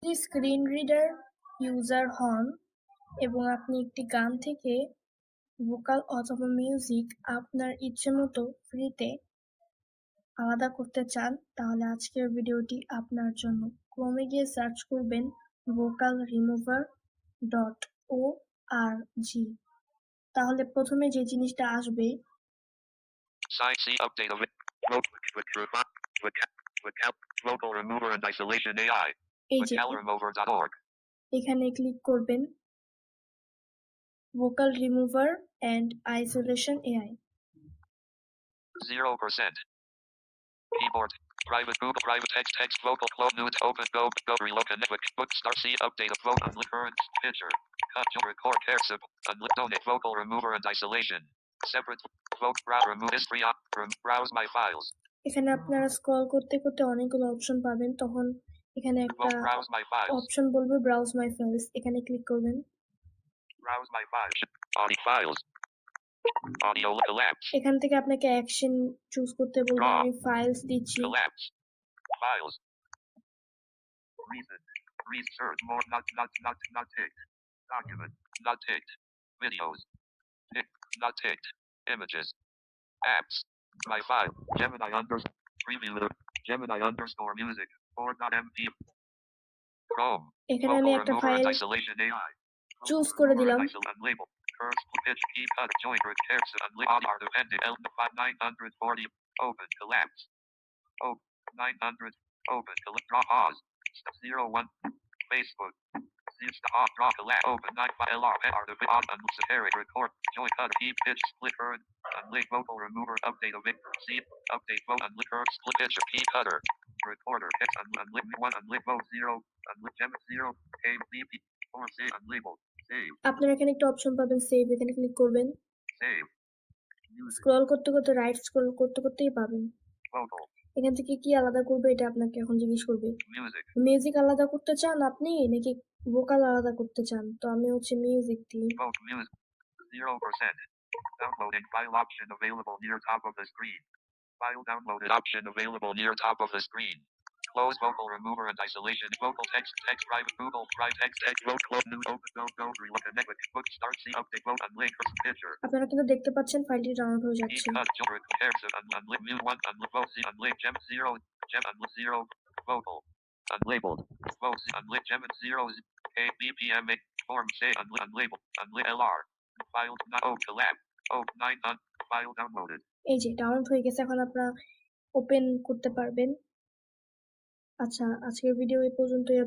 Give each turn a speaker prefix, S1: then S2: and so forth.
S1: যদি screen reader user হন এবং আপনি একটি গান থেকে ভোকাল অথবা মিউজিক আপনার ইচ্ছেমতো ফ্রিতে আলাদা করতে চান, তাহলে আজকের ভিডিওটি আপনার জন্য। ক্রোমে গিয়ে সার্চ করবেন vocalremover.org। তাহলে প্রথমে যে জিনিসটা আসবে,
S2: Side C update of it. Vocal remover and isolation AI.
S1: এই যে
S2: Vocalremover.org.
S1: এখানে ক্লিক করবেন, vocal remover and isolation AI.
S2: 0%. Keyboard. Private Google private text vocal close nudes open go reload connect with book start C update of vocal current picture. Cut to record cancel donate vocal remover and isolation. Separate vote remove history browse my files.
S1: এখানে আপনারা scroll করতে করতে অনেকগুলো option পাবেন, তখন এখানে একটা
S2: Browse my files.
S1: Option বলবে ব্রাউজ মাই ফাইলস, এখানে ক্লিক করবেন।
S2: Browse my files. Audio files. Audio collapse.
S1: এখান থেকে আপনাকে অ্যাকশন চুজ করতে বলবে। আমি ফাইলস দিচ্ছি।
S2: Collapse. Files. Reason. Research more not ticked. Document. Not ticked. Videos. Ticked. Not ticked. Images. Apps. My file. Gemini preview. Gemini music. 4.mp. Chrome.
S1: এখানে আমি একটা
S2: Remover
S1: file
S2: and isolation AI.
S1: Choose করে দিলাম।
S2: Unlabeled. First pitch key cut joint text unlabeled are dependent L 940 open collapse. Open 900 open draw pause. Step 01 Facebook. Stop draw collapse open 9 LR are the on unnecessary record joint cut key pitch split current unlink vocal remover update of it C update vote unlink current split pitch key cutter recorder X unlink 1 unlink vote 0 unlink gem 0 K BP 4 C unlabeled.
S1: আপনারা এখানে একটা option পাবেন save, এখানে click করবেন। Scroll করতে করতে right scroll করতে করতেই পাবেন। এখান থেকে কি আলাদা করবে এটা আপনাকে এখন জিজ্ঞেস করবে। মিউজিক আলাদা করতে চান আপনি নাকি ভোকাল আলাদা করতে চান? তো আমি হচ্ছে মিউজিক দিই।
S2: 0%. Downloading file option available near top of the screen. File downloaded option available near top of the screen. Close vocal remover and isolation. Vocal text private Google private text vote close new open go reload connect with book start C update vote unlink picture.
S1: আপনারা কিন্তু দেখতে পাচ্ছেন ফাইলটি download হয়ে যাচ্ছে।
S2: Unlink mute 1 unlink vote C unlink gem 0 gem unlink 0 vocal unlabeled vote unlink gem 0 K BPM form say unlabeled unlink LR file not collapse 9 file downloaded.
S1: এই যে download হয়ে গেছে, এখন আপনারা ওপেন করতে পারবেন। আচ্ছা, আজকের ভিডিও এই পর্যন্তই।